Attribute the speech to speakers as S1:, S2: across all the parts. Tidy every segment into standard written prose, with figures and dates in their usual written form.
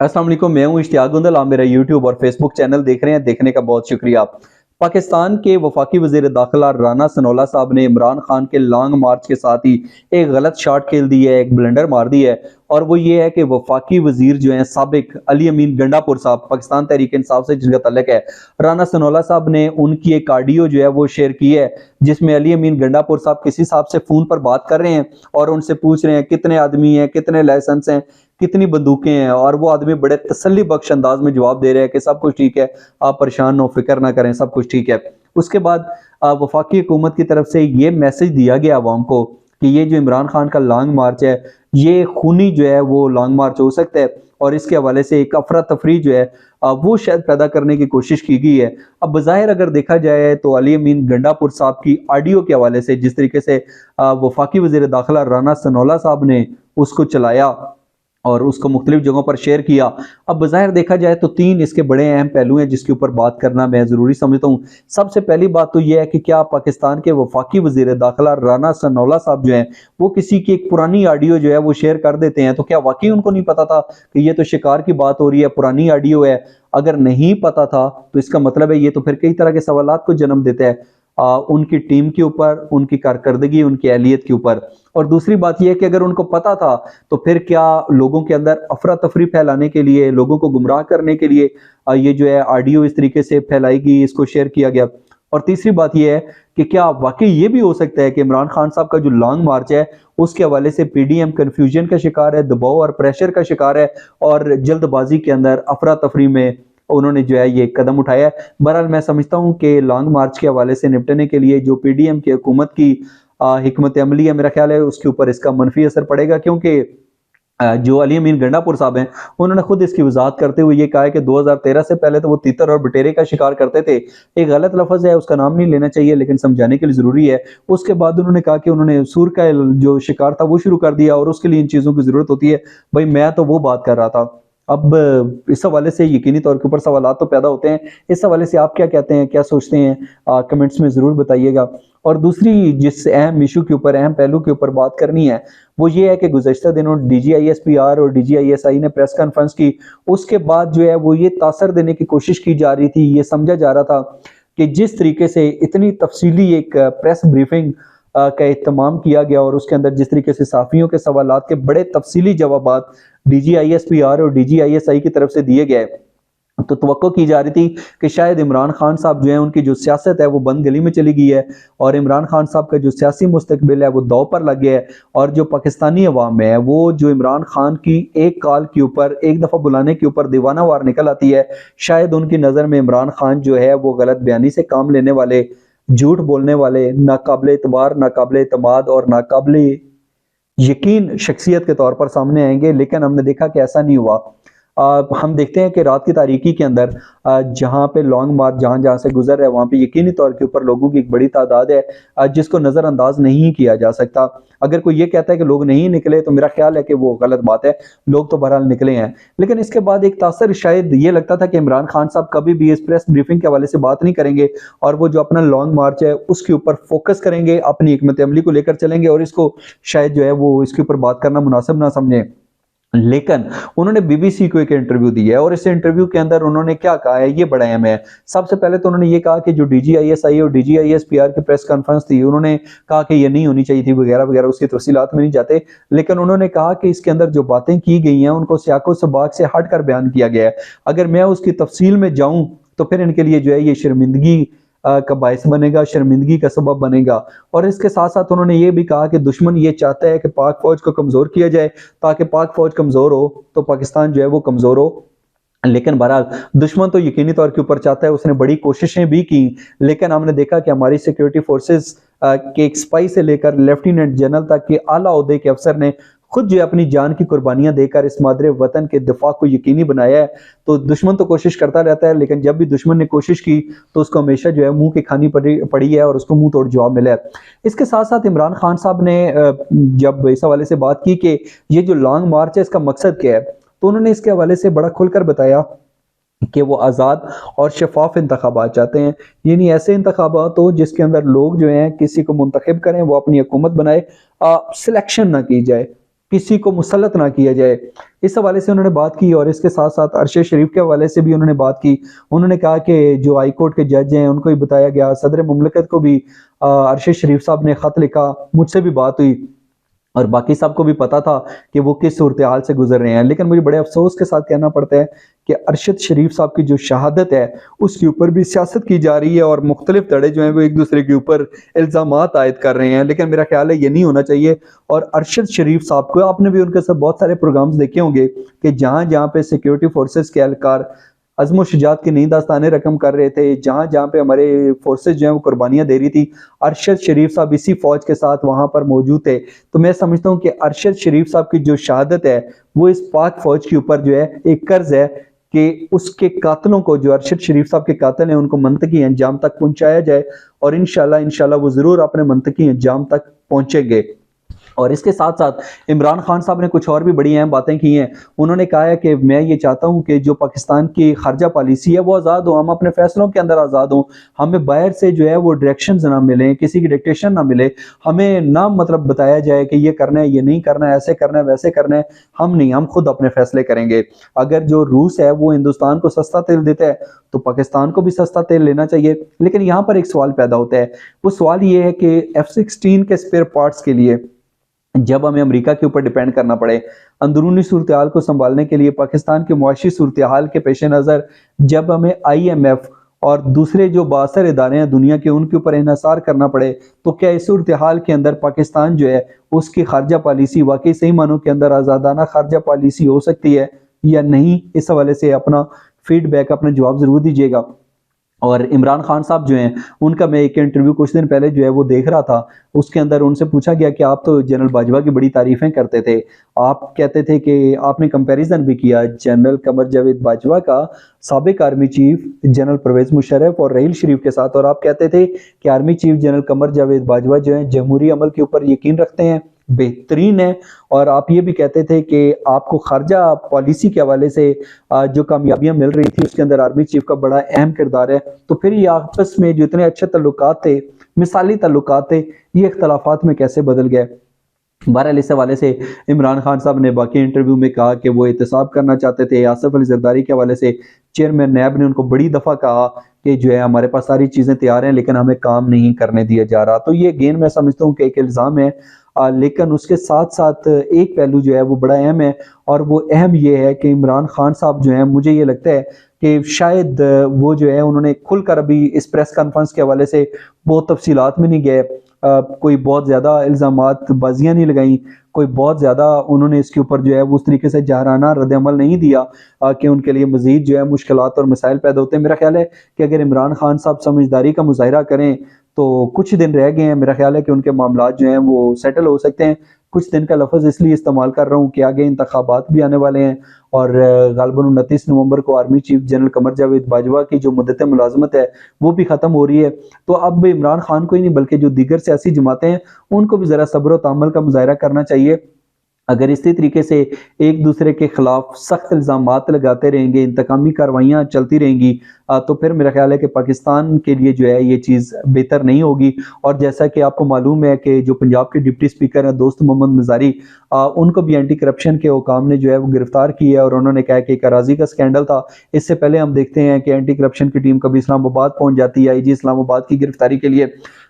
S1: अस्सलाम वालेकुम, मैं हूं इश्तियाक गुंदल। आप मेरा यूट्यूब और फेसबुक चैनल देख रहे हैं, देखने का बहुत शुक्रिया। पाकिस्तान के वफाकी वजीर दाखिला राना सनोला साहब ने इमरान खान के लॉन्ग मार्च के साथ ही एक गलत शॉट खेल दी है, एक ब्लंडर मार दी है। और वो ये है कि वफाकी वजीर जो हैं साबिक अली अमीन गंडापुर साहब, पाकिस्तान तहरीक इंसाफ से जिनका तल्लक है, राना सनोला साहब ने उनकी एक ऑडियो जो है वो शेयर की है, जिसमें अली अमीन गंडापुर साहब किसी साहब से फोन पर बात कर रहे हैं और उनसे पूछ रहे हैं कितने आदमी हैं, कितने लाइसेंस हैं, कितनी बंदूकें हैं। और वो आदमी बड़े तसल्ली बख्श अंदाज में जवाब दे रहे हैं कि सब कुछ ठीक है, आप परेशान हो, फिक्र ना करें, सब कुछ ठीक है। उसके बाद वफाकी हुकूमत की तरफ से ये मैसेज दिया गया अवाम को कि ये जो इमरान खान का लॉन्ग मार्च है, ये खूनी जो है वो लॉन्ग मार्च हो सकता है, और इसके हवाले से एक अफरा तफरी जो है वो शायद पैदा करने की कोशिश की गई है। अब बज़ाहिर अगर देखा जाए तो अली अमीन गंडापुर साहब की ऑडियो के हवाले से जिस तरीके से वफाकी वज़ीर दाखिला राना सनोला साहब ने उसको चलाया और उसको मुख्तलिफ जगहों पर शेयर किया, अब बज़ाहिर देखा जाए तो तीन इसके बड़े अहम पहलू हैं जिसके ऊपर बात करना मैं ज़रूरी समझता हूँ। सबसे पहली बात तो यह है कि क्या पाकिस्तान के वफाकी वज़ीर दाखिला राना सनोला साहब जो हैं वो किसी की एक पुरानी ऑडियो जो है वो शेयर कर देते हैं, तो क्या वाकई उनको नहीं पता था कि ये तो शिकार की बात हो रही है, पुरानी ऑडियो है? अगर नहीं पता था तो इसका मतलब है ये तो फिर कई तरह के सवालात को जन्म देता है उनकी टीम के ऊपर, उनकी कारकर्दगी, उनकी अहलियत के ऊपर। और दूसरी बात यह है कि अगर उनको पता था तो फिर क्या लोगों के अंदर अफरा तफरी फैलाने के लिए, लोगों को गुमराह करने के लिए ये जो है ऑडियो इस तरीके से फैलाई गई, इसको शेयर किया गया? और तीसरी बात यह है कि क्या वाकई ये भी हो सकता है कि इमरान खान साहब का जो लॉन्ग मार्च है उसके हवाले से पीडीएम कंफ्यूजन का शिकार है, दबाव और प्रेशर का शिकार है, और जल्दबाजी के अंदर अफरा तफरी में उन्होंने जो है ये कदम उठाया है? बहरहाल मैं समझता हूँ कि लॉन्ग मार्च के हवाले से निपटने के लिए जो पीडीएम की हुकूमत की हिकमत अमली है, मेरा ख्याल है उसके ऊपर इसका मनफी असर पड़ेगा, क्योंकि जो अली अमीन गंडापुर साहब हैं उन्होंने खुद इसकी वजाहत करते हुए ये कहा है कि 2013 से पहले तो वो तीतर और बटेरे का शिकार करते थे। एक गलत लफ्ज है, उसका नाम नहीं लेना चाहिए, लेकिन समझाने के लिए जरूरी है। उसके बाद उन्होंने कहा कि उन्होंने सूर का जो शिकार था वो शुरू कर दिया और उसके लिए इन चीजों की जरूरत होती है। भाई मैं तो वो बात कर रहा था। अब इस हवाले से यकीनी तौर के ऊपर सवालात तो पैदा होते हैं। इस हवाले से आप क्या कहते हैं, क्या सोचते हैं, कमेंट्स में जरूर बताइएगा। और दूसरी जिस अहम इशू के ऊपर, अहम पहलू के ऊपर बात करनी है वो ये है कि गुज़श्ता दिनों DGISPR और DGISI ने प्रेस कॉन्फ्रेंस की। उसके बाद जो है वो ये तासर देने की कोशिश की जा रही थी, ये समझा जा रहा था कि जिस तरीके से इतनी तफसीली एक प्रेस ब्रीफिंग का इत्तमाम किया गया और उसके अंदर जिस तरीके से साफियों के सवालात के बड़े तफसीली जवाबात DGISPR और DGISI की तरफ से दिए गए, तो तवक्को की जा रही थी कि शायद इमरान खान साहब जो है उनकी जो सियासत है वो बंद गली में चली गई है और इमरान खान साहब का जो सियासी मुस्तकबिल है वो दाव पर लग गया है। और जो पाकिस्तानी अवाम है वो जो इमरान खान की एक कॉल के ऊपर, एक दफ़ा बुलाने के ऊपर दीवाना वार निकल आती है, शायद उनकी नज़र में इमरान खान जो है वो गलत बयानी से काम लेने वाले, झूठ बोलने वाले, नाकाबिल एतबार, नाकाबिल एतमाद और नाकाबिल यकीन शख्सियत के तौर पर सामने आएंगे। लेकिन हमने देखा कि ऐसा नहीं हुआ। हम देखते हैं कि रात की तारीकी के अंदर जहाँ पे लॉन्ग मार्च जहाँ जहाँ से गुजर रहा है वहाँ पे यकीनी तौर के ऊपर लोगों की एक बड़ी तादाद है जिसको नज़रअंदाज नहीं किया जा सकता। अगर कोई ये कहता है कि लोग नहीं निकले तो मेरा ख्याल है कि वो गलत बात है, लोग तो बहरहाल निकले हैं। लेकिन इसके बाद एक तासर शायद ये लगता था कि इमरान खान साहब कभी भी इस प्रेस ब्रीफिंग के हवाले से बात नहीं करेंगे और वो जो अपना लॉन्ग मार्च है उसके ऊपर फोकस करेंगे, अपनी हिकमत अमली को लेकर चलेंगे और इसको शायद जो है वो इसके ऊपर बात करना मुनासिब ना समझे। लेकिन उन्होंने BBC को एक इंटरव्यू दिया है और इस इंटरव्यू के अंदर उन्होंने क्या कहा है ये बड़ा अहम है। सबसे पहले तो उन्होंने ये कहा कि जो DGISI और DGISPR की प्रेस कॉन्फ्रेंस थी उन्होंने कहा कि ये नहीं होनी चाहिए थी वगैरह वगैरह, उसकी तफसीलात में नहीं जाते। लेकिन उन्होंने कहा कि इसके अंदर जो बातें की गई हैं उनको सियाको सबाक से हट कर बयान किया गया है। अगर मैं उसकी तफसील में जाऊं तो फिर इनके लिए जो है ये शर्मिंदगी का बायस बनेगा, शर्मिंदगी का सबब बनेगा। और इसके साथ साथ उन्होंने ये भी कहा कि दुश्मन ये चाहता है कि पाक फौज को कमजोर किया जाए, ताकि पाक फौज कमजोर हो तो पाकिस्तान जो है वो कमजोर हो। लेकिन बहरहाल दुश्मन तो यकीनी तौर के ऊपर चाहता है, उसने बड़ी कोशिशें भी की, लेकिन हमने देखा कि हमारी सिक्योरिटी फोर्सेस के एक स्पाई से लेकर लेफ्टिनेंट जनरल तक के आला ओहदे के अफसर ने खुद जो अपनी जान की कुर्बानियां देकर इस मादरे वतन के दिफा को यकीनी बनाया है। तो दुश्मन तो कोशिश करता रहता है, लेकिन जब भी दुश्मन ने कोशिश की तो उसको हमेशा जो है मुंह की खानी पड़ी है और उसको मुंह तोड़ जवाब मिला है। इसके साथ साथ इमरान खान साहब ने जब इस हवाले से बात की कि ये जो लॉन्ग मार्च है इसका मकसद क्या है, तो उन्होंने इसके हवाले से बड़ा खुलकर बताया कि वो आज़ाद और शफाफ इंतखाबात चाहते हैं, यानी ऐसे इंतखाबात हो जिसके अंदर लोग जो हैं किसी को मुंतखब करें, वो अपनी हुकूमत बनाए, सिलेक्शन ना की जाए। کسی کو مسلط نہ کیا جائے، اس حوالے سے انہوں نے بات کی۔ اور اس کے ساتھ ساتھ ارشد شریف کے حوالے سے بھی انہوں نے بات کی۔ انہوں نے کہا کہ جو ہائی کورٹ کے جج ہیں ان کو بھی بتایا گیا، صدر مملکت کو بھی ارشد شریف صاحب نے خط لکھا، مجھ سے بھی بات ہوئی، اور باقی سب کو بھی پتا تھا کہ وہ کس صورتحال سے گزر رہے ہیں۔ لیکن مجھے بڑے افسوس کے ساتھ کہنا پڑتا ہے کہ ارشد شریف صاحب کی جو شہادت ہے اس کے اوپر بھی سیاست کی جا رہی ہے، اور مختلف دھڑے جو ہیں وہ ایک دوسرے کے اوپر الزامات عائد کر رہے ہیں۔ لیکن میرا خیال ہے یہ نہیں ہونا چاہیے۔ اور ارشد شریف صاحب کو آپ نے بھی ان کے ساتھ بہت سارے پروگرامز دیکھے ہوں گے کہ جہاں جہاں پہ سیکیورٹی فورسز کے اہلکار عزم و شجاعت کی نئی داستانیں رقم کر رہے تھے، جہاں جہاں پہ ہمارے فورسز جو ہیں وہ قربانیاں دے رہی تھی، ارشد شریف صاحب اسی فوج کے ساتھ وہاں پر موجود تھے۔ تو میں سمجھتا ہوں کہ ارشد شریف صاحب کی جو شہادت ہے وہ اس پاک فوج کے اوپر جو ہے ایک قرض ہے کہ اس کے قاتلوں کو، جو ارشد شریف صاحب کے قاتل ہیں، ان کو منطقی انجام تک پہنچایا جائے، اور انشاءاللہ وہ ضرور اپنے منطقی انجام تک پہنچیں گے۔ اور اس کے ساتھ ساتھ عمران خان صاحب نے کچھ اور بھی بڑی اہم باتیں کی ہیں۔ انہوں نے کہا ہے کہ میں یہ چاہتا ہوں کہ جو پاکستان کی خارجہ پالیسی ہے وہ آزاد ہو، ہم اپنے فیصلوں کے اندر آزاد ہوں، ہمیں باہر سے جو ہے وہ ڈائریکشنز نہ ملیں، کسی کی ڈکٹیشن نہ ملے، ہمیں نہ مطلب بتایا جائے کہ یہ کرنا ہے، یہ نہیں کرنا ہے، ایسے کرنا ہے، ویسے کرنا ہے، ہم نہیں، ہم خود اپنے فیصلے کریں گے۔ اگر جو روس ہے وہ ہندوستان کو سستا تیل دیتا ہے تو پاکستان کو بھی سستا تیل لینا چاہیے۔ لیکن یہاں پر ایک سوال پیدا ہوتا ہے، وہ سوال یہ ہے کہ F-16 کے اسپیئر پارٹس کے لیے جب ہمیں امریکہ کے اوپر ڈیپینڈ کرنا پڑے، اندرونی صورتحال کو سنبھالنے کے لیے، پاکستان کے معاشی صورتحال کے پیش نظر جب ہمیں IMF اور دوسرے جو بااثر ادارے ہیں دنیا کے ان کے اوپر انحصار کرنا پڑے، تو کیا اس صورتحال کے اندر پاکستان جو ہے اس کی خارجہ پالیسی واقعی صحیح معنوں کے اندر آزادانہ خارجہ پالیسی ہو سکتی ہے یا نہیں؟ اس حوالے سے اپنا فیڈ بیک، اپنا جواب ضرور دیجیے گا۔ اور عمران خان صاحب جو ہیں ان کا میں ایک انٹرویو کچھ دن پہلے جو ہے وہ دیکھ رہا تھا، اس کے اندر ان سے پوچھا گیا کہ آپ تو جنرل باجوہ کی بڑی تعریفیں کرتے تھے، آپ کہتے تھے کہ آپ نے کمپیریزن بھی کیا جنرل قمر جاوید باجوہ کا سابق army chief general Pervez Musharraf اور رحیل شریف کے ساتھ، اور آپ کہتے تھے کہ army chief general Qamar Javed Bajwa جو ہیں جمہوری عمل کے اوپر یقین رکھتے ہیں، بہترین ہے، اور آپ یہ بھی کہتے تھے کہ آپ کو خارجہ پالیسی کے حوالے سے جو کامیابیاں مل رہی تھی اس کے اندر آرمی چیف کا بڑا اہم کردار ہے۔ تو پھر یہ آپس میں جو اتنے اچھے تعلقات تھے، مثالی تعلقات تھے، یہ اختلافات میں کیسے بدل گئے؟ بہرحال اس حوالے سے عمران خان صاحب نے باقی انٹرویو میں کہا کہ وہ احتساب کرنا چاہتے تھے۔ آصف علی زرداری کے حوالے سے چیئرمین نیب نے ان کو بڑی دفعہ کہا کہ جو ہے ہمارے پاس ساری چیزیں تیار ہیں لیکن ہمیں کام نہیں کرنے دیا جا رہا۔ تو یہ اگین میں سمجھتا ہوں کہ ایک الزام ہے، لیکن اس کے ساتھ ساتھ ایک پہلو جو ہے وہ بڑا اہم ہے، اور وہ اہم یہ ہے کہ عمران خان صاحب جو ہیں، مجھے یہ لگتا ہے کہ شاید وہ جو ہے انہوں نے کھل کر ابھی اس پریس کانفرنس کے حوالے سے بہت تفصیلات میں نہیں گئے، کوئی بہت زیادہ الزامات بازیاں نہیں لگائیں، کوئی بہت زیادہ انہوں نے اس کے اوپر جو ہے وہ اس طریقے سے جہرانہ رد عمل نہیں دیا کہ ان کے لیے مزید جو ہے مشکلات اور مسائل پیدا ہوتے ہیں۔ میرا خیال ہے کہ اگر عمران خان صاحب سمجھداری کا مظاہرہ کریں تو کچھ دن رہ گئے ہیں، میرا خیال ہے کہ ان کے معاملات جو ہیں وہ سیٹل ہو سکتے ہیں۔ کچھ دن کا لفظ اس لیے استعمال کر رہا ہوں کہ آگے انتخابات بھی آنے والے ہیں، اور غالباً 29 نومبر کو army chief general Qamar Javed Bajwa کی جو مدت ملازمت ہے وہ بھی ختم ہو رہی ہے۔ تو اب عمران خان کو ہی نہیں بلکہ جو دیگر سیاسی جماعتیں ہیں ان کو بھی ذرا صبر و تحمل کا مظاہرہ کرنا چاہیے۔ اگر اسی طریقے سے ایک دوسرے کے خلاف سخت الزامات لگاتے رہیں گے، انتقامی کارروائیاں چلتی رہیں گی، تو پھر میرا خیال ہے کہ پاکستان کے لیے جو ہے یہ چیز بہتر نہیں ہوگی۔ اور جیسا کہ آپ کو معلوم ہے کہ جو پنجاب کے ڈپٹی سپیکر ہیں دوست محمد مزاری، ان کو بھی اینٹی کرپشن کے حکام نے جو ہے وہ گرفتار کیا ہے، اور انہوں نے کہا کہ ایک اراضی کا سکینڈل تھا۔ اس سے پہلے ہم دیکھتے ہیں کہ اینٹی کرپشن کی ٹیم کبھی اسلام آباد پہنچ جاتی ہے IG اسلام آباد کی گرفتاری کے لیے۔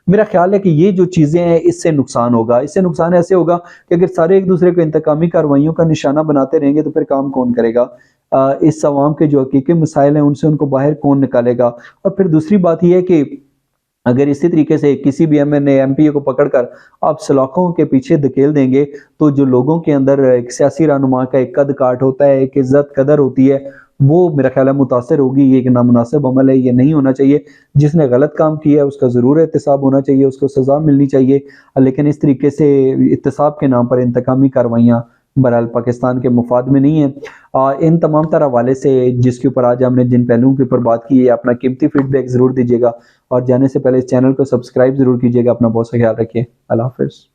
S1: میرا خیال ہے کہ یہ جو چیزیں ہیں اس سے نقصان ہوگا، اس سے نقصان ایسے ہوگا کہ اگر سارے ایک دوسرے کو انتقامی کارروائیوں کا نشانہ بناتے رہیں گے تو پھر کام کون کرے گا؟ اس عوام کے جو حقیقی مسائل ہیں ان سے ان کو باہر کون نکالے گا؟ اور پھر دوسری بات یہ ہے کہ اگر اسی طریقے سے کسی بھی MNA MPA کو پکڑ کر آپ سلاخوں کے پیچھے دھکیل دیں گے تو جو لوگوں کے اندر ایک سیاسی رہنما کا ایک قد کاٹ ہوتا ہے، ایک عزت قدر ہوتی ہے، وہ میرا خیال ہے متاثر ہوگی۔ یہ ایک نامناسب عمل ہے، یہ نہیں ہونا چاہیے۔ جس نے غلط کام کیا ہے اس کا ضرور احتساب ہونا چاہیے، اس کو سزا ملنی چاہیے، لیکن اس طریقے سے احتساب کے نام پر انتقامی کارروائیاں بہرحال پاکستان کے مفاد میں نہیں ہیں۔ ان تمام تر حوالے سے جس کے اوپر آج ہم نے جن پہلوؤں کے اوپر بات کی ہے، اپنا قیمتی فیڈ بیک ضرور دیجیے گا، اور جانے سے پہلے اس چینل کو سبسکرائب ضرور کیجیے گا۔ اپنا بہت سا خیال رکھیے۔ اللہ حافظ۔